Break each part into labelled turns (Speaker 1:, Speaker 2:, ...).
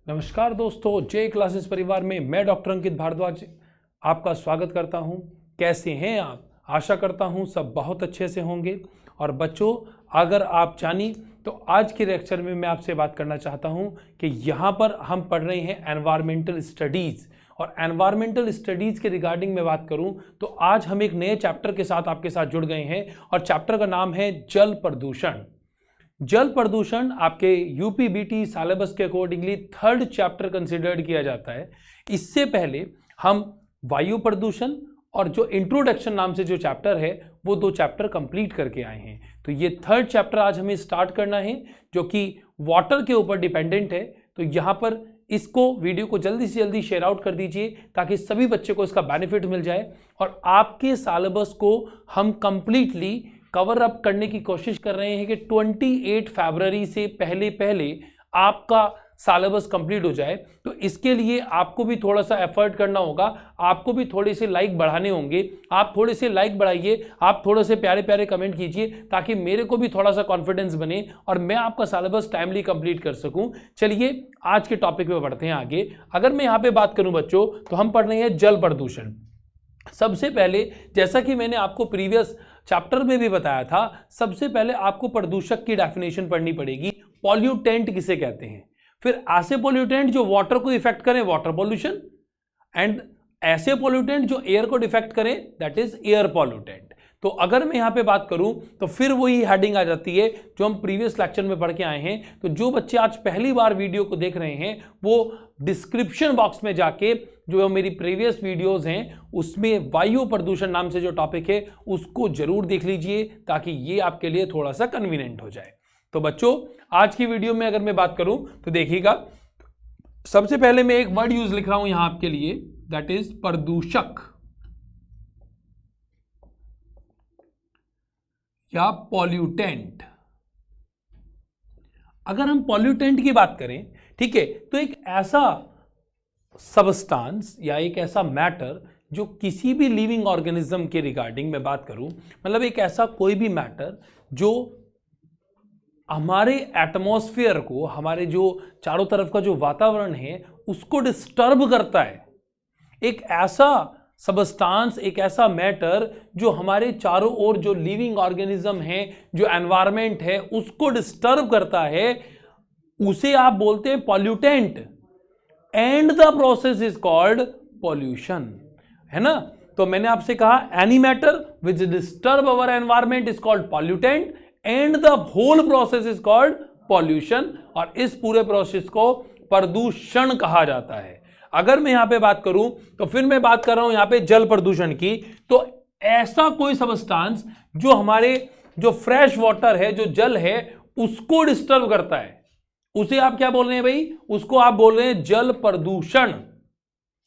Speaker 1: नमस्कार दोस्तों, जे क्लासेस परिवार में मैं डॉक्टर अंकित भारद्वाज आपका स्वागत करता हूं। कैसे हैं आप? आशा करता हूं सब बहुत अच्छे से होंगे। और बच्चों, अगर आप जानी तो आज के लेक्चर में मैं आपसे बात करना चाहता हूं कि यहाँ पर हम पढ़ रहे हैं एनवायरमेंटल स्टडीज़। और एनवायरमेंटल स्टडीज़ के रिगार्डिंग मैं बात करूं तो आज हम एक नए चैप्टर के साथ आपके साथ जुड़ गए हैं और चैप्टर का नाम है जल प्रदूषण। जल प्रदूषण आपके यूपीबीटी सिलेबस के अकॉर्डिंगली थर्ड चैप्टर कंसिडर्ड किया जाता है। इससे पहले हम वायु प्रदूषण और जो इंट्रोडक्शन नाम से जो चैप्टर है वो दो चैप्टर कंप्लीट करके आए हैं। तो ये थर्ड चैप्टर आज हमें स्टार्ट करना है जो कि वाटर के ऊपर डिपेंडेंट है। तो यहाँ पर इसको वीडियो को जल्दी से जल्दी शेयर आउट कर दीजिए ताकि सभी बच्चे को इसका बेनिफिट मिल जाए और आपके सिलेबस को हम कंप्लीटली कवर अप करने की कोशिश कर रहे हैं कि 28 फरवरी से पहले आपका सिलेबस कंप्लीट हो जाए। तो इसके लिए आपको भी थोड़ा सा एफर्ट करना होगा, आपको भी थोड़े से लाइक बढ़ाने होंगे। आप थोड़े से लाइक बढ़ाइए, आप थोड़े से प्यारे प्यारे कमेंट कीजिए ताकि मेरे को भी थोड़ा सा कॉन्फिडेंस बने और मैं आपका सिलेबस टाइमली कंप्लीट कर सकूं। चलिए आज के टॉपिक पे बढ़ते हैं आगे। अगर मैं यहाँ पे बात करूं बच्चों तो हम पढ़ रहे हैं जल प्रदूषण। सबसे पहले जैसा कि मैंने आपको प्रीवियस चैप्टर में भी बताया था, सबसे पहले आपको प्रदूषक की डेफिनेशन पढ़नी पड़ेगी। पॉल्यूटेंट किसे कहते हैं, फिर ऐसे पॉल्यूटेंट जो वाटर को इफेक्ट करें, वाटर पॉल्यूशन, एंड ऐसे पॉल्यूटेंट जो एयर को इफेक्ट करें, दैट इज एयर पॉल्यूटेंट। तो अगर मैं यहां पे बात करूं तो फिर वही हेडिंग आ जाती है जो हम प्रीवियस लेक्चर में पढ़ के आए हैं। तो जो बच्चे आज पहली बार वीडियो को देख रहे हैं वो डिस्क्रिप्शन बॉक्स में जाके जो मेरी प्रीवियस वीडियोस हैं उसमें वायु प्रदूषण नाम से जो टॉपिक है उसको जरूर देख लीजिए ताकि ये आपके लिए थोड़ा सा कन्वीनियंट हो जाए। तो बच्चों, आज की वीडियो में अगर मैं बात करूं तो देखिएगा, सबसे पहले मैं एक वर्ड यूज लिख रहा हूं यहां आपके लिए, दैट इज प्रदूषक या पॉल्यूटेंट। अगर हम पॉल्यूटेंट की बात करें, ठीक है, तो एक ऐसा सबस्टांस या एक ऐसा मैटर जो किसी भी लिविंग ऑर्गेनिज्म के रिगार्डिंग में बात करूं, मतलब एक ऐसा कोई भी मैटर जो हमारे एटमॉस्फेयर को, हमारे जो चारों तरफ का जो वातावरण है उसको डिस्टर्ब करता है। एक ऐसा सबस्टांस, एक ऐसा मैटर जो हमारे चारों ओर जो लिविंग ऑर्गेनिज्म है, जो एनवायरमेंट है उसको डिस्टर्ब करता है, उसे आप बोलते हैं pollutant. And the process is called pollution, है ना। तो मैंने आपसे कहा any matter which disturb our environment is called pollutant and the whole process is called pollution. और इस पूरे प्रोसेस को प्रदूषण कहा जाता है। अगर मैं यहां पे बात करूं तो फिर मैं बात कर रहा हूं यहां पे जल प्रदूषण की। तो ऐसा कोई सबस्टांस जो हमारे जो फ्रेश वाटर है, जो जल है, उसको डिस्टर्ब करता है, उसे आप क्या बोल रहे हैं भाई? उसको आप बोल रहे हैं जल प्रदूषण,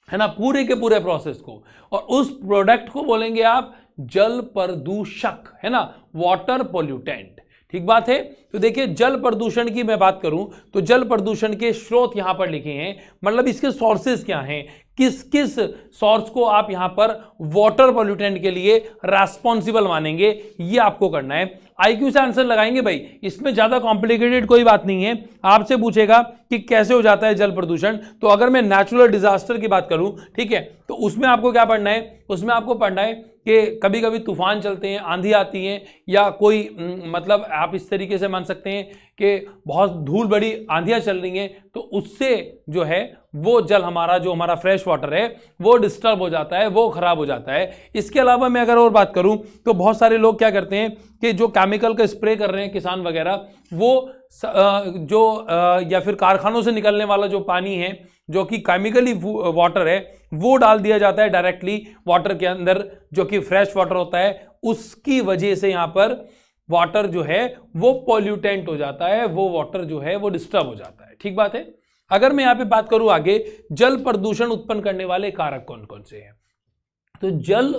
Speaker 1: है ना, पूरे के पूरे प्रोसेस को। और उस प्रोडक्ट को बोलेंगे आप जल प्रदूषक, है ना, वाटर पॉल्यूटेंट। ठीक बात है। तो देखिए, जल प्रदूषण की मैं बात करूं तो जल प्रदूषण के स्रोत यहां पर लिखे हैं, मतलब इसके सोर्सेस क्या हैं, किस किस सोर्स को आप यहां पर वाटर पॉल्यूटेंट के लिए रेस्पॉन्सिबल मानेंगे, ये आपको करना है। आईक्यू से आंसर लगाएंगे भाई, इसमें ज्यादा कॉम्प्लिकेटेड कोई बात नहीं है। आपसे पूछेगा कि कैसे हो जाता है जल प्रदूषण, तो अगर मैं नेचुरल डिजास्टर की बात करूं, ठीक है, तो उसमें आपको क्या पढ़ना है? उसमें आपको पढ़ना है कि कभी कभी तूफान चलते हैं, आंधी आती है, या कोई मतलब आप इस तरीके से मान सकते हैं कि बहुत धूल बड़ी आंधियां चल रही हैं, तो उससे जो है वो जल हमारा, जो हमारा फ्रेश वाटर है, वो डिस्टर्ब हो जाता है, वो खराब हो जाता है। इसके अलावा मैं अगर और बात करूं तो बहुत सारे लोग क्या करते हैं कि जो केमिकल का स्प्रे कर रहे हैं किसान वगैरह, वो या फिर कारखानों से निकलने वाला जो पानी है जो कि केमिकली वाटर है, वो डाल दिया जाता है डायरेक्टली वाटर के अंदर, जो कि फ्रेश वाटर होता है। उसकी वजह से यहां पर वाटर जो है वो पॉल्यूटेंट हो जाता है, वो वाटर जो है वो डिस्टर्ब हो जाता है। ठीक बात है। अगर मैं यहां पे बात करूं आगे, जल प्रदूषण उत्पन्न करने वाले कारक कौन कौन से हैं, तो जल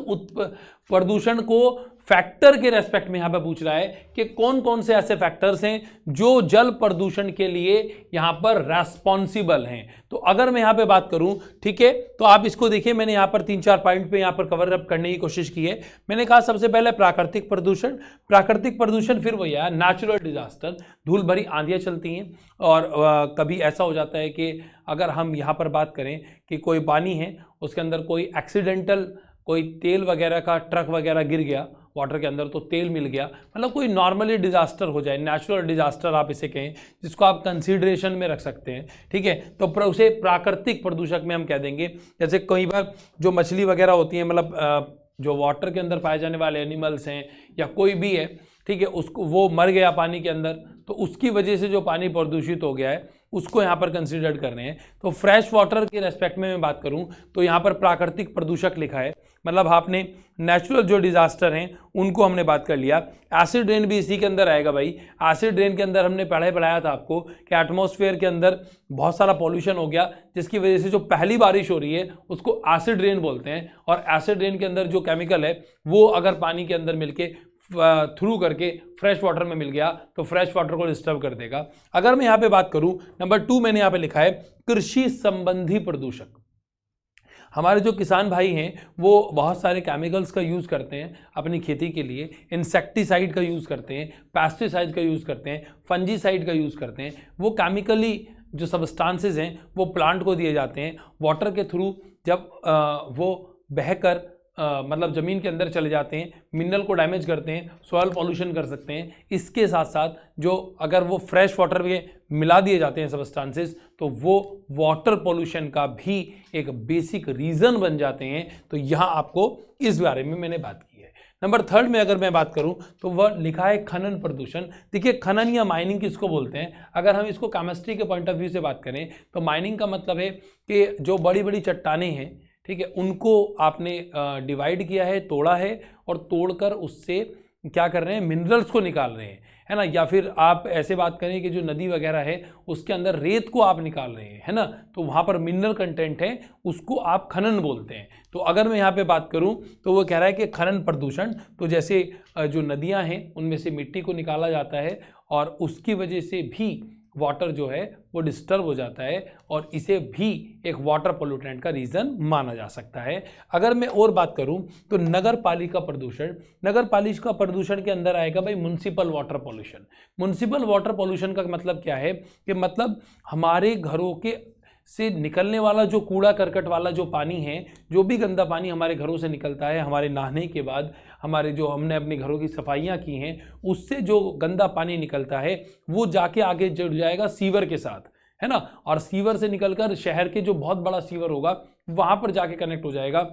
Speaker 1: प्रदूषण को फैक्टर के रेस्पेक्ट में यहां पे पूछ रहा है कि कौन कौन से ऐसे फैक्टर्स हैं जो जल प्रदूषण के लिए यहां पर रेस्पॉन्सिबल हैं। तो अगर मैं यहां पे बात करूं, ठीक है, तो आप इसको देखिए, मैंने यहां पर 3-4 पॉइंट पे यहां पर कवर अप करने की कोशिश की है। मैंने कहा सबसे पहले प्राकृतिक प्रदूषण, प्राकृतिक प्रदूषण फिर वही है नेचुरल डिजास्टर, धूल भरी आंधियां चलती हैं और कभी ऐसा हो जाता है कि अगर हम यहां पर बात करें कि कोई पानी है उसके अंदर कोई एक्सीडेंटल कोई तेल वगैरह का ट्रक वगैरह गिर गया वाटर के अंदर, तो तेल मिल गया, मतलब कोई नॉर्मली डिजास्टर हो जाए, नेचुरल डिजास्टर आप इसे कहें, जिसको आप कंसीडरेशन में रख सकते हैं, ठीक है, तो उसे प्राकृतिक प्रदूषक में हम कह देंगे। जैसे कई बार जो मछली वगैरह होती है, मतलब जो वाटर के अंदर पाए जाने वाले एनिमल्स हैं या कोई भी है, ठीक है, उसको वो मर गया पानी के अंदर, तो उसकी वजह से जो पानी प्रदूषित हो गया है उसको यहाँ पर कंसीडर कर रहे हैं। तो फ्रेश वाटर के रेस्पेक्ट में मैं बात करूँ तो यहाँ पर प्राकृतिक प्रदूषक लिखा है, मतलब आपने नेचुरल जो डिजास्टर हैं उनको हमने बात कर लिया। एसिड रेन भी इसी के अंदर आएगा भाई। एसिड रेन के अंदर हमने पढ़ाया था आपको कि एटमॉस्फेयर के अंदर बहुत सारा पॉल्यूशन हो गया, जिसकी वजह से जो पहली बारिश हो रही है उसको एसिड रेन बोलते हैं, और एसिड रेन के अंदर जो केमिकल है वो अगर पानी के अंदर मिलके थ्रू करके फ्रेश वाटर में मिल गया तो फ्रेश वाटर को डिस्टर्ब कर देगा। अगर मैं यहाँ पे बात करूँ, नंबर 2 मैंने यहाँ पे लिखा है कृषि संबंधी प्रदूषक। हमारे जो किसान भाई हैं वो बहुत सारे केमिकल्स का यूज़ करते हैं अपनी खेती के लिए, इंसेक्टिसाइड का यूज़ करते हैं, पेस्टिसाइड का यूज़ करते हैं, फंजीसाइड का यूज़ करते हैं। वो केमिकली जो सब्सटेंसेस हैं वो प्लांट को दिए जाते हैं वाटर के थ्रू, जब वो बहकर मतलब ज़मीन के अंदर चले जाते हैं, मिनरल को डैमेज करते हैं, सॉइल पॉल्यूशन कर सकते हैं। इसके साथ साथ जो अगर वो फ्रेश वाटर में मिला दिए जाते हैं सब्सटेंसेस तो वो वाटर पॉल्यूशन का भी एक बेसिक रीज़न बन जाते हैं। तो यहाँ आपको इस बारे में मैंने बात की है। नंबर 3 में अगर मैं बात करूं तो वह लिखा है खनन प्रदूषण। देखिए खनन या माइनिंग किसको बोलते हैं, अगर हम इसको केमिस्ट्री के पॉइंट ऑफ व्यू से बात करें तो माइनिंग का मतलब है कि जो बड़ी बड़ी चट्टानें हैं, ठीक है, उनको आपने डिवाइड किया है, तोड़ा है, और तोड़कर उससे क्या कर रहे हैं, मिनरल्स को निकाल रहे हैं, है ना। या फिर आप ऐसे बात करें कि जो नदी वगैरह है उसके अंदर रेत को आप निकाल रहे हैं, है ना, तो वहाँ पर मिनरल कंटेंट है, उसको आप खनन बोलते हैं। तो अगर मैं यहाँ पे बात करूँ तो वो कह रहा है कि खनन प्रदूषण, तो जैसे जो नदियाँ हैं उनमें से मिट्टी को निकाला जाता है और उसकी वजह से भी वाटर जो है वो डिस्टर्ब हो जाता है, और इसे भी एक वाटर पोल्यूटेंट का रीज़न माना जा सकता है। अगर मैं और बात करूं तो नगर पालिका प्रदूषण, नगर पालिका प्रदूषण के अंदर आएगा भाई municipal water pollution. Municipal water pollution का मतलब क्या है कि मतलब हमारे घरों के से निकलने वाला जो कूड़ा करकट वाला जो पानी है, जो भी गंदा पानी हमारे घरों से निकलता है, हमारे नहाने के बाद हमारे जो हमने अपने घरों की सफाइयाँ की हैं उससे जो गंदा पानी निकलता है वो जाके आगे जुड़ जाएगा सीवर के साथ, है ना, और सीवर से निकलकर शहर के जो बहुत बड़ा सीवर होगा वहाँ पर जाके कनेक्ट हो जाएगा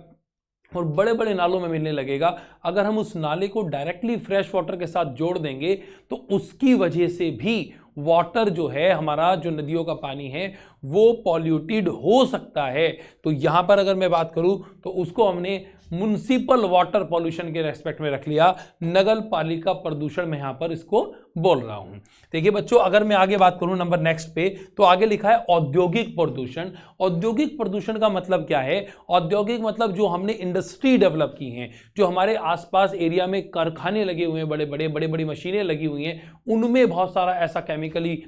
Speaker 1: और बड़े बड़े नालों में मिलने लगेगा। अगर हम उस नाले को डायरेक्टली फ्रेश वाटर के साथ जोड़ देंगे तो उसकी वजह से भी वाटर जो है हमारा, जो नदियों का पानी है वो पॉल्यूटेड हो सकता है। तो यहाँ पर अगर मैं बात करूँ तो उसको हमने म्युनिसिपल वाटर पॉल्यूशन के रेस्पेक्ट में रख लिया, नगर पालिका प्रदूषण में यहाँ पर इसको बोल रहा हूँ। देखिए बच्चों अगर मैं आगे बात करूँ नंबर नेक्स्ट पे, तो आगे लिखा है औद्योगिक प्रदूषण। औद्योगिक प्रदूषण का मतलब क्या है, औद्योगिक मतलब जो हमने इंडस्ट्री डेवलप की हैं, जो हमारे आसपास एरिया में कारखाने लगे हुए हैं, बड़े बड़ी मशीनें लगी हुई हैं, उनमें बहुत सारा ऐसा केमिकली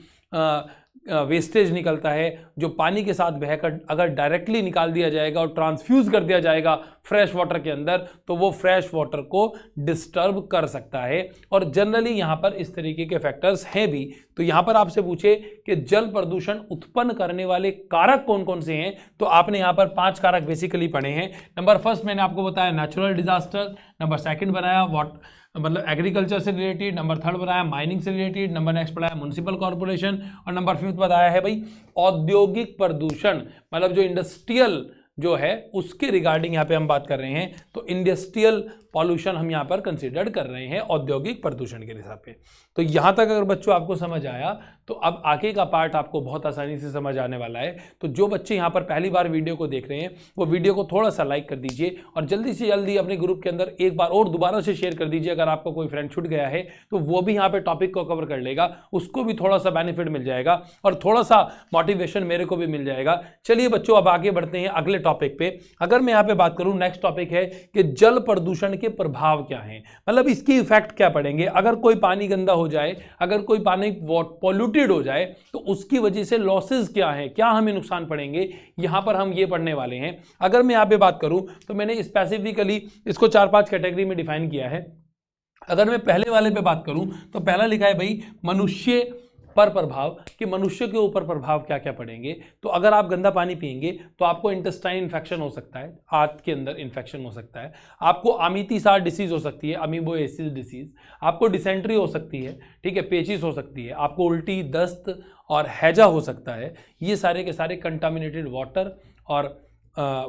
Speaker 1: वेस्टेज निकलता है जो पानी के साथ बहकर अगर डायरेक्टली निकाल दिया जाएगा और ट्रांसफ्यूज कर दिया जाएगा फ्रेश वाटर के अंदर तो वो फ्रेश वाटर को डिस्टर्ब कर सकता है। और जनरली यहाँ पर इस तरीके के फैक्टर्स हैं भी। तो यहाँ पर आपसे पूछे कि जल प्रदूषण उत्पन्न करने वाले कारक कौन कौन से हैं, तो आपने यहाँ पर 5 कारक बेसिकली पढ़े हैं। नंबर 1 मैंने आपको बताया नेचुरल डिजास्टर, नंबर 2 बनाया मतलब एग्रीकल्चर से रिलेटेड, नंबर 3 बनाया माइनिंग से रिलेटेड, नंबर नेक्स्ट बताया म्युनिसिपल कॉर्पोरेशन, और नंबर 5 बताया है भाई औद्योगिक प्रदूषण, मतलब जो इंडस्ट्रियल जो है उसके रिगार्डिंग यहाँ पे हम बात कर रहे हैं। तो इंडस्ट्रियल पॉल्यूशन हम यहाँ पर कंसिडर कर रहे हैं औद्योगिक प्रदूषण के हिसाब पे। तो यहाँ तक अगर बच्चों आपको समझ आया तो अब आगे का पार्ट आपको बहुत आसानी से समझ आने वाला है। तो जो बच्चे यहाँ पर पहली बार वीडियो को देख रहे हैं वो वीडियो को थोड़ा सा लाइक कर दीजिए और जल्दी से जल्दी अपने ग्रुप के अंदर एक बार और दोबारा से शेयर कर दीजिए। अगर आपका कोई फ्रेंड छूट गया है तो वो भी यहाँ पे टॉपिक को कवर कर लेगा, उसको भी थोड़ा सा बेनिफिट मिल जाएगा और थोड़ा सा मोटिवेशन मेरे को भी मिल जाएगा। चलिए बच्चों अब आगे बढ़ते हैं अगले टॉपिक पे। अगर मैं यहाँ पे बात करूँ नेक्स्ट टॉपिक है कि जल प्रदूषण के के प्रभाव क्या हैं, मतलब इसकी इफेक्ट क्या पड़ेंगे। अगर कोई पानी गंदा हो जाए, अगर कोई पानी पॉल्यूटेड हो जाए तो उसकी वजह से लॉसेस क्या हैं, क्या हमें नुकसान पड़ेंगे, यहां पर हम ये पढ़ने वाले हैं। अगर मैं यहाँ पे बात करूं तो मैंने स्पेसिफिकली इसको 4-5 कैटेगरी में डिफाइन किया है। अगर मैं पहले वाले पे बात करूं तो पहला लिखा है भाई मनुष्य पर प्रभाव, कि मनुष्य के ऊपर प्रभाव क्या क्या पड़ेंगे। तो अगर आप गंदा पानी पिएंगे तो आपको इंटेस्टाइन इन्फेक्शन हो सकता है, आंत के अंदर इन्फेक्शन हो सकता है, आपको अमितीसार डिसीज हो सकती है, अमीबोएसिस डिसीज, आपको डिसेंट्री हो सकती है, ठीक है, पेचिस हो सकती है, आपको उल्टी, दस्त और हैजा हो सकता है। ये सारे के सारे कंटामिनेटेड वाटर और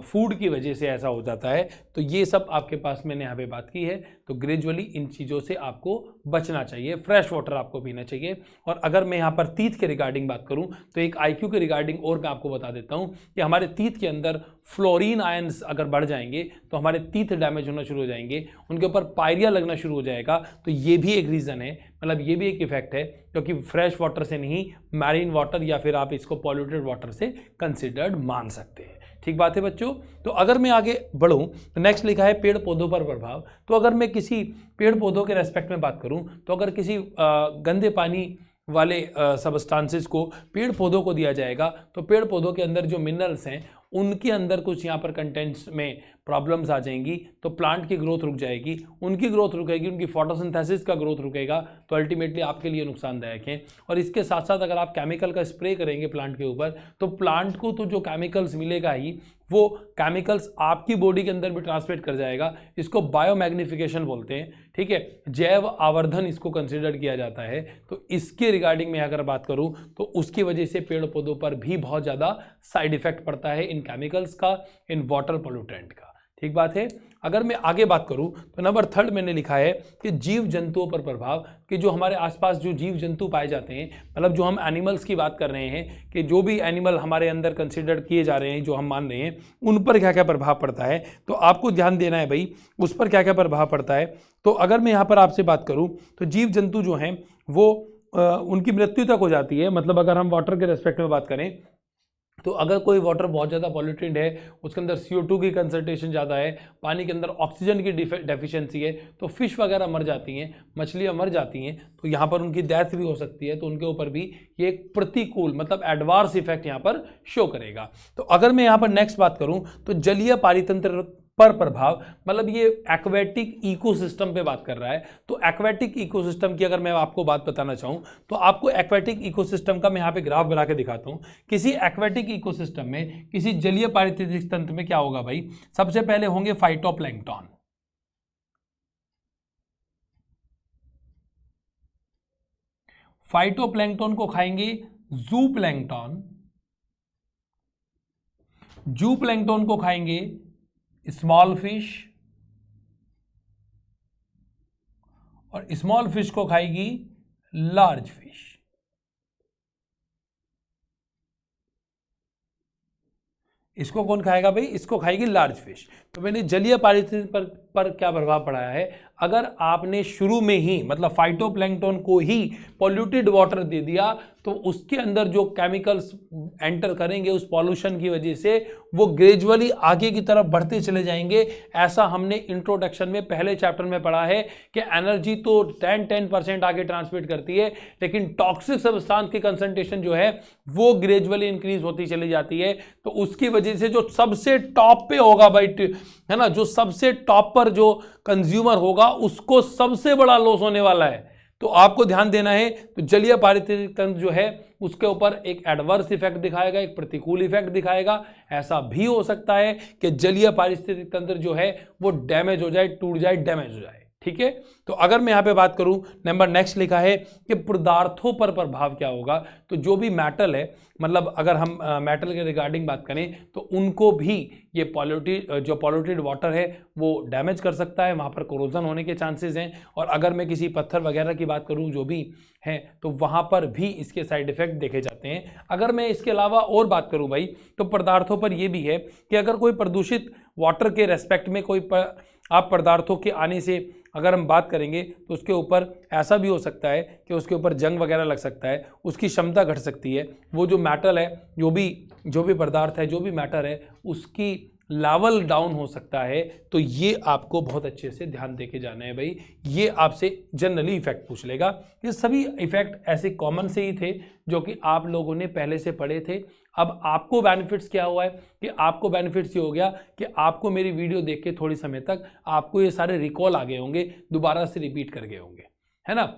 Speaker 1: फूड की वजह से ऐसा हो जाता है। तो ये सब आपके पास मैंने यहाँ पे बात की है। तो ग्रेजुअली इन चीज़ों से आपको बचना चाहिए, फ्रेश वाटर आपको पीना चाहिए। और अगर मैं यहाँ पर तीत के रिगार्डिंग बात करूँ तो एक आईक्यू के रिगार्डिंग और मैं आपको बता देता हूँ कि हमारे तीत के अंदर फ्लोरीन आयंस अगर बढ़ जाएंगे तो हमारे तीत डैमेज होना शुरू हो जाएंगे, उनके ऊपर पायरिया लगना शुरू हो जाएगा। तो ये भी एक रीज़न है, मतलब ये भी एक इफेक्ट है, क्योंकि फ्रेश वाटर से नहीं, मैरीन वाटर या फिर आप इसको पॉल्यूटेड वाटर से कंसिडर्ड मान सकते हैं। ठीक बात है बच्चों। तो अगर मैं आगे बढ़ूं तो नेक्स्ट लिखा है पेड़ पौधों पर प्रभाव। तो अगर मैं किसी पेड़ पौधों के रेस्पेक्ट में बात करूं तो अगर किसी गंदे पानी वाले सबस्टांसेस को पेड़ पौधों को दिया जाएगा तो पेड़ पौधों के अंदर जो मिनरल्स हैं उनके अंदर कुछ यहाँ पर कंटेंट्स में प्रॉब्लम्स आ जाएंगी, तो प्लांट की ग्रोथ रुक जाएगी, उनकी ग्रोथ रुकेगी, उनकी फोटोसिंथेसिस का ग्रोथ रुकेगा, तो अल्टीमेटली आपके लिए नुकसानदायक है। और इसके साथ साथ अगर आप केमिकल का स्प्रे करेंगे प्लांट के ऊपर तो प्लांट को तो जो केमिकल्स मिलेगा ही, वो केमिकल्स आपकी बॉडी के अंदर भी ट्रांसमिट कर जाएगा। इसको बायोमैग्निफिकेशन बोलते हैं, ठीक है, जैव आवर्धन इसको कंसिडर किया जाता है। तो इसके रिगार्डिंग में अगर बात करूं तो उसकी वजह से पेड़ पौधों पर भी बहुत ज़्यादा साइड इफेक्ट पड़ता है इन केमिकल्स का, इन वाटर पोल्यूटेंट का। ठीक बात है। अगर मैं आगे बात करूं तो नंबर 3 मैंने लिखा है कि जीव जंतुओं पर प्रभाव, कि जो हमारे आसपास जो जीव जंतु पाए जाते हैं, मतलब जो हम एनिमल्स की बात कर रहे हैं, कि जो भी एनिमल हमारे अंदर कंसिडर किए जा रहे हैं, जो हम मान रहे हैं, उन पर क्या क्या प्रभाव पड़ता है। तो आपको ध्यान देना है भाई, उस पर क्या क्या प्रभाव पड़ता है। तो अगर मैं यहाँ पर आपसे बात करूँ तो जीव जंतु जो हैं वो उनकी मृत्यु तक हो जाती है। मतलब अगर हम वाटर के रेस्पेक्ट में बात करें तो अगर कोई वाटर बहुत ज़्यादा पॉल्यूटेड है, उसके अंदर CO2 की कंसंट्रेशन ज़्यादा है, पानी के अंदर ऑक्सीजन की डेफिशिएंसी है, तो फिश वगैरह मर जाती हैं, मछलियाँ मर जाती हैं, तो यहाँ पर उनकी डेथ भी हो सकती है। तो उनके ऊपर भी ये एक प्रतिकूल, मतलब एडवर्स इफेक्ट यहाँ पर शो करेगा। तो अगर मैं यहाँ पर नेक्स्ट बात करूँ तो जलीय पारितंत्र पर प्रभाव, मतलब ये एक्वेटिक इकोसिस्टम पे बात कर रहा है। तो एक्वेटिक इकोसिस्टम की अगर मैं आपको बात बताना चाहूँ तो आपको एक्वेटिक इकोसिस्टम का मैं यहाँ पे ग्राफ बना के दिखाता हूँ। किसी एक्वेटिक इकोसिस्टम में, किसी जलीय पारिस्थितिक तंत्र में क्या होगा भाई, सबसे पहले होंगे फाइटोप्लैंक्टन। फाइटोप्लैंक्टन को खाएंगे जूप्लैंक्टन, जूप्लैंक्टन को खाएंगे स्मॉल फिश, और स्मॉल फिश को खाएगी लार्ज फिश। इसको कौन खाएगा भाई, इसको खाएगी लार्ज फिश। तो मैंने जलीय पारिस्थितिकी पर क्या प्रभाव पड़ा है। अगर आपने शुरू में ही, मतलब फाइटोप्लैंक्टन को ही पॉल्यूटेड वाटर दे दिया तो उसके अंदर जो केमिकल्स एंटर करेंगे उस पॉल्यूशन की वजह से वो ग्रेजुअली आगे की तरफ बढ़ते चले जाएंगे। ऐसा हमने इंट्रोडक्शन में पहले चैप्टर में पढ़ा है कि एनर्जी तो 10% आगे ट्रांसमिट करती है, लेकिन टॉक्सिक सब्सटेंस की कंसंट्रेशन जो है वो ग्रेजुअली इंक्रीज होती चली जाती है। तो उसकी वजह से जो सबसे टॉप पे होगा भाई, है ना, जो सबसे टॉप पर जो कंज्यूमर होगा उसको सबसे बड़ा लॉस होने वाला है। तो आपको ध्यान देना है। तो जलीय पारिस्थितिक तंत्र जो है उसके ऊपर एक एडवर्स इफेक्ट दिखाएगा, एक प्रतिकूल इफेक्ट दिखाएगा। ऐसा भी हो सकता है कि जलीय पारिस्थितिक तंत्र जो है वो डैमेज हो जाए, टूट जाए, डैमेज हो जाए। ठीक है। तो अगर मैं यहां पे बात करूं, नंबर नेक्स्ट लिखा है कि पदार्थों पर प्रभाव क्या होगा। तो जो भी मेटल है, मतलब अगर हम मेटल के रिगार्डिंग बात करें तो उनको भी ये पॉल्यूटेड वाटर है वो डैमेज कर सकता है, वहां पर कोरोजन होने के चांसेस हैं। और अगर मैं किसी पत्थर वगैरह की बात करूं जो भी है तो वहां पर भी इसके साइड इफेक्ट देखे जाते हैं। अगर मैं इसके अलावा और बात करूं भाई तो पदार्थों पर यह भी है कि अगर कोई प्रदूषित वाटर के रेस्पेक्ट में कोई आप पदार्थों के आने से अगर हम बात करेंगे तो उसके ऊपर ऐसा भी हो सकता है कि उसके ऊपर जंग वगैरह लग सकता है, उसकी क्षमता घट सकती है। वो जो मेटल है, जो भी पदार्थ है, जो भी मैटर है, उसकी लेवल डाउन हो सकता है। तो ये आपको बहुत अच्छे से ध्यान देके जाना है भाई। ये आपसे जनरली इफेक्ट पूछ लेगा। ये सभी इफेक्ट ऐसे कॉमन से ही थे जो कि आप लोगों ने पहले से पढ़े थे। अब आपको बेनिफिट्स क्या हुआ है कि आपको बेनिफिट्स ये हो गया कि आपको मेरी वीडियो देख के थोड़ी समय तक आपको ये सारे रिकॉल आ गए होंगे, दोबारा से रिपीट कर गए होंगे, है ना।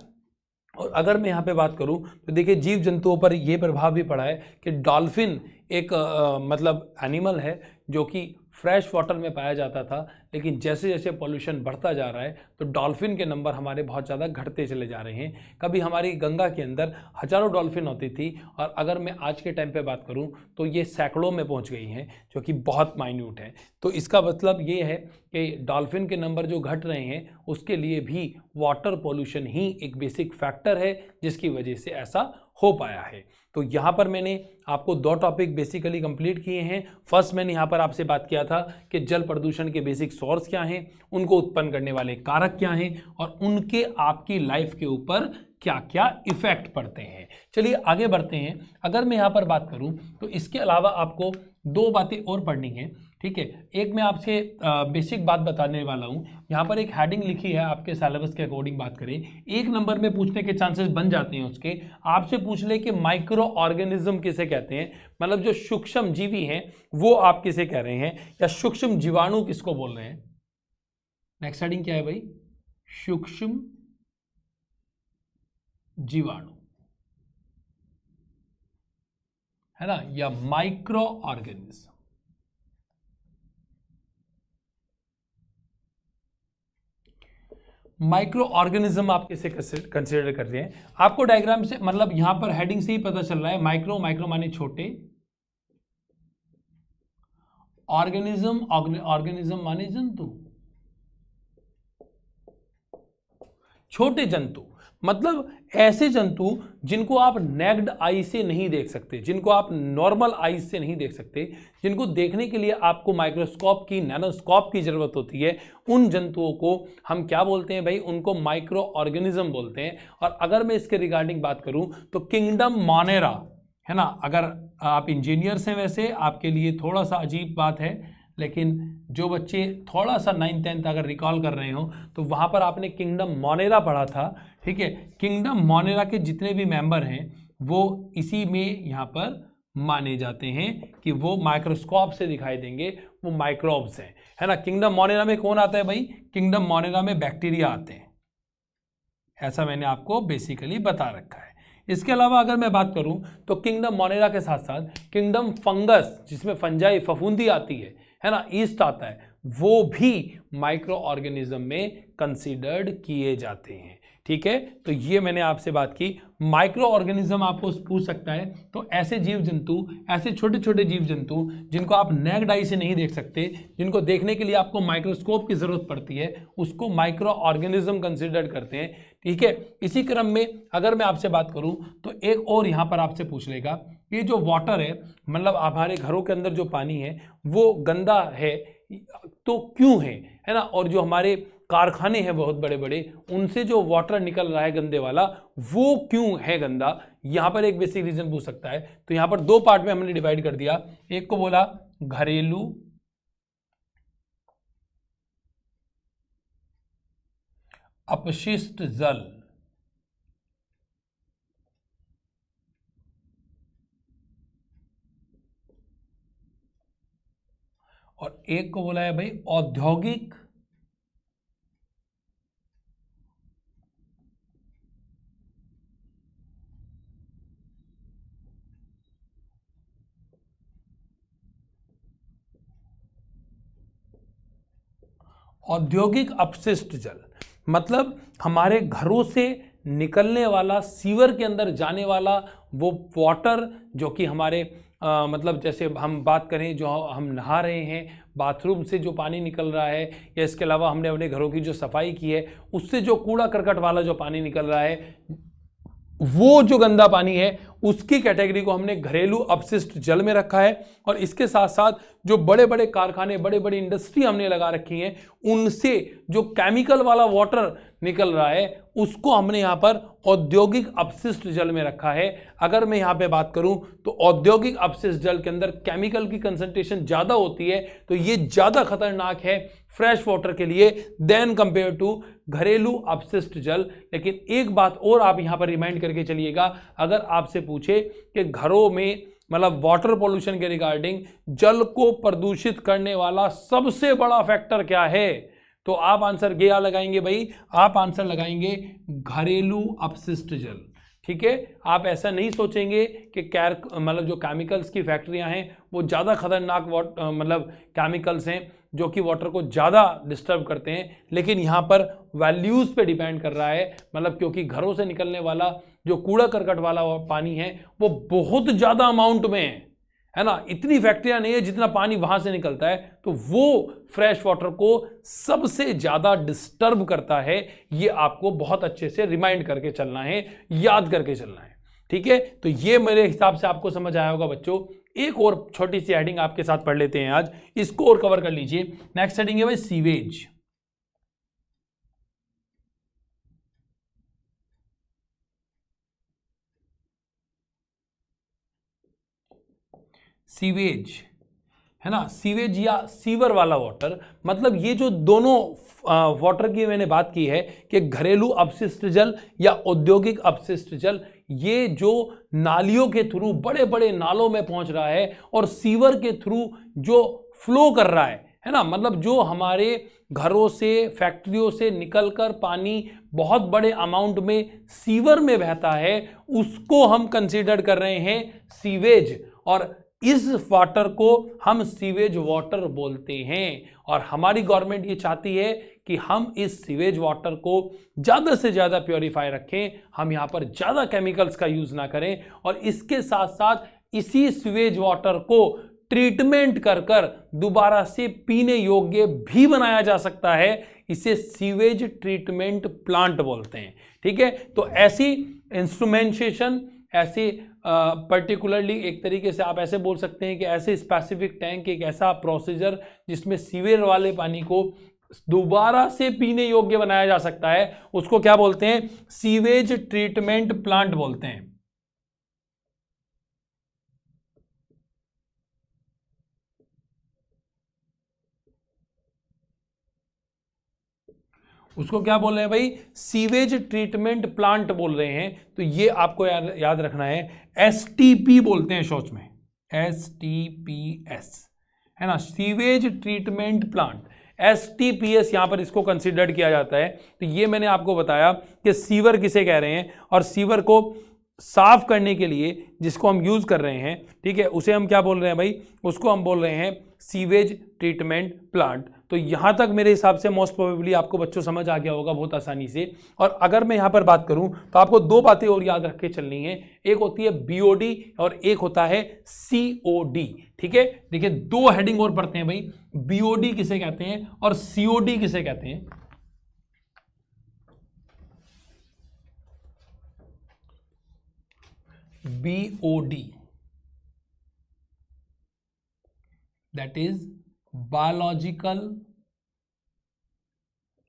Speaker 1: और अगर मैं यहाँ पे बात करूँ तो देखिए जीव जंतुओं पर यह प्रभाव भी पड़ा है कि डॉल्फिन एक मतलब एनिमल है जो कि फ्रेश वाटर में पाया जाता था, लेकिन जैसे जैसे पॉल्यूशन बढ़ता जा रहा है तो डॉल्फिन के नंबर हमारे बहुत ज़्यादा घटते चले जा रहे हैं। कभी हमारी गंगा के अंदर हजारों डॉल्फिन होती थी और अगर मैं आज के टाइम पे बात करूं तो ये सैकड़ों में पहुंच गई हैं, जो कि बहुत माइन्यूट है। तो इसका मतलब ये है कि डॉल्फिन के नंबर जो घट रहे हैं उसके लिए भी वाटर पॉल्यूशन ही एक बेसिक फैक्टर है जिसकी वजह से ऐसा हो पाया है। तो यहाँ पर मैंने आपको 2 टॉपिक बेसिकली कंप्लीट किए हैं। फर्स्ट मैंने यहाँ पर आपसे बात किया था कि जल प्रदूषण के बेसिक सोर्स क्या हैं, उनको उत्पन्न करने वाले कारक क्या हैं और उनके आपकी लाइफ के ऊपर क्या क्या इफेक्ट पड़ते हैं। चलिए आगे बढ़ते हैं। अगर मैं यहाँ पर बात करूँ तो इसके अलावा आपको 2 बातें और पढ़नी है, ठीक है। एक मैं आपसे बेसिक बात बताने वाला हूँ। यहाँ पर एक हेडिंग लिखी है, आपके सिलेबस के अकॉर्डिंग बात करें 1 नंबर में पूछने के चांसेस बन जाते हैं उसके। आपसे पूछ ले कि माइक्रो ऑर्गेनिज्म किसे कहते हैं, मतलब जो सूक्ष्म जीवी हैं वो आप किसे कह रहे हैं, या सूक्ष्म जीवाणु किसको बोल रहे हैं। नेक्स्ट हेडिंग क्या है भाई, सूक्ष्म जीवाणु, है ना, या माइक्रो ऑर्गेनिज्म। माइक्रो ऑर्गेनिज्म आप किसे कंसिडर कर रहे हैं। आपको डायग्राम से मतलब यहां पर हेडिंग से ही पता चल रहा है। माइक्रो, माइक्रो माने छोटे, ऑर्गेनिज्म, ऑर्गेनिज्म माने जंतु, छोटे जंतु मतलब ऐसे जंतु जिनको आप नेक्ड आई से नहीं देख सकते, जिनको आप नॉर्मल आई से नहीं देख सकते, जिनको देखने के लिए आपको माइक्रोस्कोप की, नैनोस्कोप की जरूरत होती है, उन जंतुओं को हम क्या बोलते हैं भाई, उनको माइक्रो ऑर्गेनिज्म बोलते हैं। और अगर मैं इसके रिगार्डिंग बात करूं तो किंगडम मोनेरा, है ना। अगर आप इंजीनियर्स हैं वैसे आपके लिए थोड़ा सा अजीब बात है, लेकिन जो बच्चे थोड़ा सा 9th 10th अगर रिकॉल कर रहे हो तो वहाँ पर आपने किंगडम मोनेरा पढ़ा था, ठीक है। किंगडम मोनेरा के जितने भी मेंबर हैं वो इसी में यहाँ पर माने जाते हैं कि वो माइक्रोस्कोप से दिखाई देंगे, वो माइक्रोब्स हैं, है ना। किंगडम मोनेरा में कौन आता है भाई, किंगडम मोनेरा में बैक्टीरिया आते हैं, ऐसा मैंने आपको बेसिकली बता रखा है। इसके अलावा अगर मैं बात करूं तो किंगडम मोनेरा के साथ साथ किंगडम फंगस, जिसमें फंजाई, फफूंदी आती है ना, ईस्ट आता है, वो भी माइक्रो ऑर्गेनिज्म में कंसीडर्ड किए जाते हैं, ठीक है। तो ये मैंने आपसे बात की। माइक्रो ऑर्गेनिज्म आपको पूछ सकता है तो ऐसे जीव जंतु, ऐसे छोटे छोटे जीव जंतु जिनको आप नेक्ड आई से नहीं देख सकते, जिनको देखने के लिए आपको माइक्रोस्कोप की जरूरत पड़ती है, उसको माइक्रो ऑर्गेनिज्म कंसीडर करते हैं, ठीक है। इसी क्रम में अगर मैं आपसे बात करूं तो एक और यहां पर आपसे पूछ लेगा, ये जो वाटर है, मतलब हमारे घरों के अंदर जो पानी है वो गंदा है तो क्यों है ना। और जो हमारे कारखाने हैं बहुत बड़े बड़े, उनसे जो वाटर निकल रहा है गंदे वाला, वो क्यों है गंदा, यहां पर एक बेसिक रीजन पूछ सकता है। तो यहां पर 2 पार्ट में हमने डिवाइड कर दिया। एक को बोला घरेलू अपशिष्ट जल, और एक को बोला है भाई औद्योगिक औद्योगिक अपशिष्ट जल, मतलब हमारे घरों से निकलने वाला, सीवर के अंदर जाने वाला वो वाटर जो कि हमारे मतलब जैसे हम बात करें जो हम नहा रहे हैं, बाथरूम से जो पानी निकल रहा है, या इसके अलावा हमने अपने घरों की जो सफाई की है उससे जो कूड़ा करकट वाला जो पानी निकल रहा है, वो जो गंदा पानी है उसकी कैटेगरी को हमने घरेलू अपशिष्ट जल में रखा है। और इसके साथ साथ जो बड़े बड़े कारखाने, बड़े बड़ी इंडस्ट्री हमने लगा रखी हैं, उनसे जो केमिकल वाला वाटर निकल रहा है उसको हमने यहाँ पर औद्योगिक अपशिष्ट जल में रखा है। अगर मैं यहाँ पे बात करूँ तो औद्योगिक अपशिष्ट जल के अंदर केमिकल की कंसंट्रेशन ज़्यादा होती है, तो ये ज़्यादा खतरनाक है फ्रेश वाटर के लिए देन कंपेयर टू घरेलू अपशिष्ट जल। लेकिन एक बात और आप यहाँ पर रिमाइंड करके चलिएगा, अगर आपसे पूछे कि घरों में मतलब वाटर पोल्यूशन के रिगार्डिंग जल को प्रदूषित करने वाला सबसे बड़ा फैक्टर क्या है, तो आप आंसर क्या लगाएंगे भाई, आप आंसर लगाएंगे घरेलू अपशिष्ट जल। ठीक है, आप ऐसा नहीं सोचेंगे कि मतलब जो केमिकल्स की फैक्ट्रियां हैं वो ज़्यादा खतरनाक मतलब केमिकल्स हैं जो कि वाटर को ज़्यादा डिस्टर्ब करते हैं, लेकिन यहाँ पर वैल्यूज़ पे डिपेंड कर रहा है। मतलब क्योंकि घरों से निकलने वाला जो कूड़ा करकट वाला पानी है वो बहुत ज़्यादा अमाउंट में है ना, इतनी फैक्ट्रियां नहीं है जितना पानी वहां से निकलता है, तो वो फ्रेश वाटर को सबसे ज़्यादा डिस्टर्ब करता है। ये आपको बहुत अच्छे से रिमाइंड करके चलना है, याद करके चलना है। ठीक है, तो ये मेरे हिसाब से आपको समझ आया होगा बच्चों। एक और छोटी सी हेडिंग आपके साथ पढ़ लेते हैं आज, इसको और कवर कर लीजिए। नेक्स्ट हेडिंग है भाई सीवेज। सीवेज है ना, सीवेज या सीवर वाला वाटर, मतलब ये जो दोनों वाटर की मैंने बात की है कि घरेलू अपशिष्ट जल या औद्योगिक अपशिष्ट जल, ये जो नालियों के थ्रू बड़े बड़े नालों में पहुंच रहा है और सीवर के थ्रू जो फ्लो कर रहा है ना, मतलब जो हमारे घरों से फैक्ट्रियों से निकलकर पानी बहुत बड़े अमाउंट में सीवर में बहता है, उसको हम कंसीडर कर रहे हैं सीवेज, और इस वाटर को हम सीवेज वाटर बोलते हैं। और हमारी गवर्नमेंट ये चाहती है कि हम इस सीवेज वाटर को ज़्यादा से ज़्यादा प्योरीफाई रखें, हम यहाँ पर ज़्यादा केमिकल्स का यूज़ ना करें, और इसके साथ साथ इसी सीवेज वाटर को ट्रीटमेंट कर कर दोबारा से पीने योग्य भी बनाया जा सकता है। इसे सीवेज ट्रीटमेंट प्लांट बोलते हैं। ठीक है, तो ऐसी इंस्ट्रूमेंटेशन, ऐसी पर्टिकुलरली एक तरीके से आप ऐसे बोल सकते हैं कि ऐसे स्पेसिफिक टैंक, एक ऐसा प्रोसीजर जिसमें सीवर वाले पानी को दोबारा से पीने योग्य बनाया जा सकता है, उसको क्या बोलते हैं, सीवेज ट्रीटमेंट प्लांट बोलते हैं। उसको क्या बोल रहे हैं भाई, सीवेज ट्रीटमेंट प्लांट बोल रहे हैं। तो ये आपको याद रखना है, एसटीपी बोलते हैं शॉर्ट में, एसटीपीएस है ना, सीवेज ट्रीटमेंट प्लांट, एसटीपीएस यहां पर इसको कंसिडर्ड किया जाता है। तो ये मैंने आपको बताया कि सीवर किसे कह रहे हैं, और सीवर को साफ करने के लिए जिसको हम यूज कर रहे हैं, ठीक है, उसे हम क्या बोल रहे हैं भाई, उसको हम बोल रहे हैं सीवेज ट्रीटमेंट प्लांट। तो यहां तक मेरे हिसाब से मोस्ट प्रोबेबली आपको बच्चों समझ आ गया होगा बहुत आसानी से। और अगर मैं यहां पर बात करूं तो आपको दो बातें और याद रख के चलनी है, एक होती है बीओडी और एक होता है सीओडी। ठीक है, देखिए दो हेडिंग और पढ़ते हैं भाई, बीओडी किसे कहते हैं और सीओडी किसे कहते हैं। बीओडी दैट इज बायोलॉजिकल,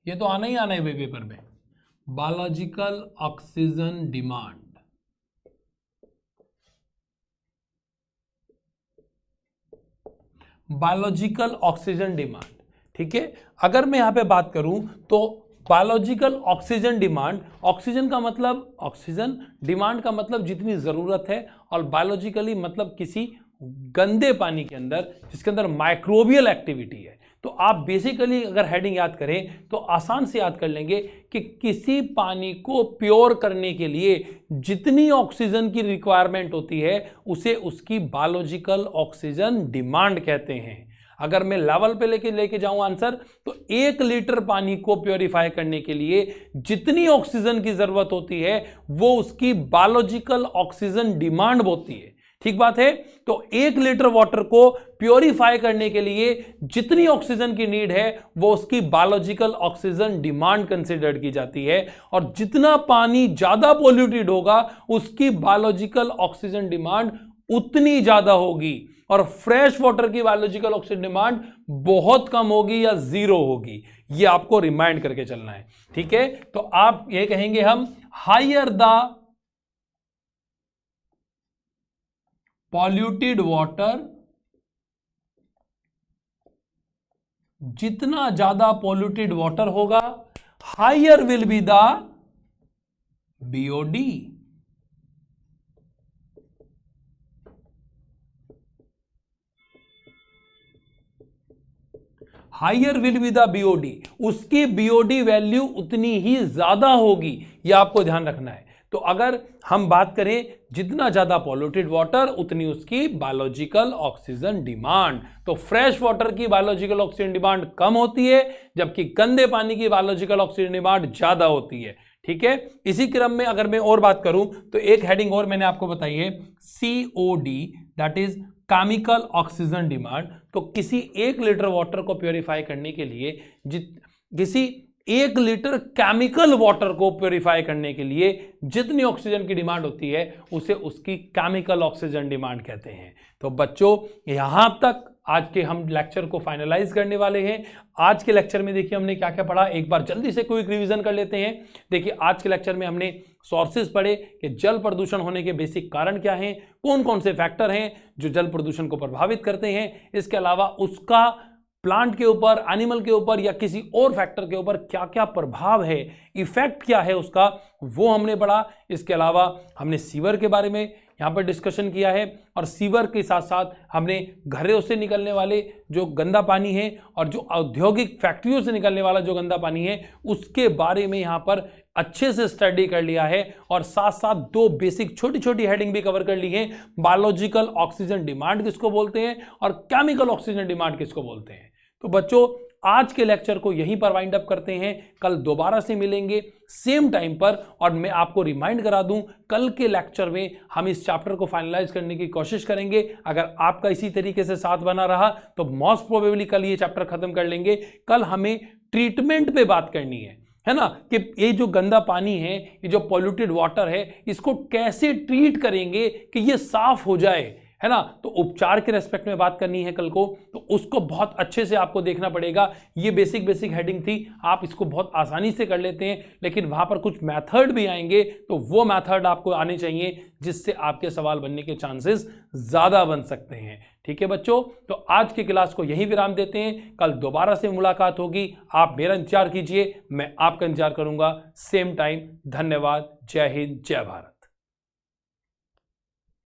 Speaker 1: ये तो आना ही आना है पेपर में, biological oxygen demand. Biological oxygen demand, ठीक है। अगर मैं यहां पे बात करूं तो बायोलॉजिकल ऑक्सीजन डिमांड, ऑक्सीजन का मतलब ऑक्सीजन, डिमांड का मतलब जितनी जरूरत है, और बायोलॉजिकली मतलब किसी गंदे पानी के अंदर जिसके अंदर माइक्रोबियल एक्टिविटी है। तो आप बेसिकली अगर हेडिंग याद करें तो आसान से याद कर लेंगे कि किसी पानी को प्योर करने के लिए जितनी ऑक्सीजन की रिक्वायरमेंट होती है उसे उसकी बायोलॉजिकल ऑक्सीजन डिमांड कहते हैं। अगर मैं लेवल पे लेके जाऊं आंसर, तो 1 लीटर पानी को प्योरीफाई करने के लिए जितनी ऑक्सीजन की जरूरत होती है वो उसकी बायोलॉजिकल ऑक्सीजन डिमांड होती है। ठीक बात है। तो 1 लीटर वाटर को प्योरीफाई करने के लिए जितनी ऑक्सीजन की नीड है वो उसकी बायोलॉजिकल ऑक्सीजन डिमांड कंसिडर्ड की जाती है, और जितना पानी ज्यादा पोल्यूटेड होगा उसकी बायोलॉजिकल ऑक्सीजन डिमांड उतनी ज्यादा होगी और फ्रेश वाटर की बायोलॉजिकल ऑक्सीजन डिमांड बहुत कम होगी या जीरो होगी। ये आपको रिमाइंड करके चलना है, ठीक है। तो आप ये कहेंगे हम हायर द पॉल्यूटेड वाटर, जितना ज्यादा पॉल्यूटेड वाटर होगा higher will be the BOD. Higher will be the BOD, उसकी बीओडी वैल्यू उतनी ही ज्यादा होगी, यह आपको ध्यान रखना है। तो अगर हम बात करें जितना ज्यादा पॉल्यूटेड वाटर उतनी उसकी बायोलॉजिकल ऑक्सीजन डिमांड, तो फ्रेश वाटर की बायोलॉजिकल ऑक्सीजन डिमांड कम होती है जबकि गंदे पानी की बायोलॉजिकल ऑक्सीजन डिमांड ज्यादा होती है, ठीक है। इसी क्रम में अगर मैं और बात करूं तो एक हेडिंग और मैंने आपको बताई है COD, that is chemical oxygen demand. तो किसी 1 लीटर वाटर को प्योरीफाई करने के लिए किसी 1 लीटर केमिकल वाटर को प्योरीफाई करने के लिए जितनी ऑक्सीजन की डिमांड होती है उसे उसकी केमिकल ऑक्सीजन डिमांड कहते हैं। तो बच्चों यहां तक आज के हम लेक्चर को फाइनलाइज करने वाले हैं। आज के लेक्चर में देखिए हमने क्या क्या पढ़ा, एक बार जल्दी से क्विक रिवीजन कर लेते हैं। देखिए आज के लेक्चर में हमने सोर्सेज पढ़े कि जल प्रदूषण होने के बेसिक कारण क्या हैं, कौन कौन से फैक्टर हैं जो जल प्रदूषण को प्रभावित करते हैं, इसके अलावा उसका प्लांट के ऊपर, एनिमल के ऊपर या किसी और फैक्टर के ऊपर क्या क्या प्रभाव है, इफेक्ट क्या है उसका, वो हमने पढ़ा। इसके अलावा हमने सीवर के बारे में यहाँ पर डिस्कशन किया है और सीवर के साथ साथ हमने घरों से निकलने वाले जो गंदा पानी है और जो औद्योगिक फैक्ट्रियों से निकलने वाला जो गंदा पानी है उसके बारे में यहाँ पर अच्छे से स्टडी कर लिया है और साथ साथ 2 बेसिक छोटी छोटी हेडिंग भी कवर कर ली है। बायोलॉजिकल ऑक्सीजन डिमांड किसको बोलते हैं और केमिकल ऑक्सीजन डिमांड किसको बोलते हैं। तो बच्चों आज के लेक्चर को यहीं पर वाइंड अप करते हैं, कल दोबारा से मिलेंगे सेम टाइम पर। और मैं आपको रिमाइंड करा दूं कल के लेक्चर में हम इस चैप्टर को फाइनलाइज करने की कोशिश करेंगे। अगर आपका इसी तरीके से साथ बना रहा तो मोस्ट प्रोबेबली कल ये चैप्टर खत्म कर लेंगे। कल हमें ट्रीटमेंट पे बात करनी है ना, कि ये जो गंदा पानी है, ये जो पॉल्यूटेड वाटर है, इसको कैसे ट्रीट करेंगे कि ये साफ हो जाए, है ना। तो उपचार के रेस्पेक्ट में बात करनी है कल को, तो उसको बहुत अच्छे से आपको देखना पड़ेगा। ये बेसिक हेडिंग थी, आप इसको बहुत आसानी से कर लेते हैं, लेकिन वहां पर कुछ मेथड भी आएंगे, तो वो मेथड आपको आने चाहिए जिससे आपके सवाल बनने के चांसेस ज्यादा बन सकते हैं। ठीक है बच्चों, तो आज की क्लास को यहीं विराम देते हैं, कल दोबारा से मुलाकात होगी। आप मेरा इंतजार कीजिए, मैं आपका इंतजार करूंगा सेम टाइम। धन्यवाद, जय हिंद, जय भारत।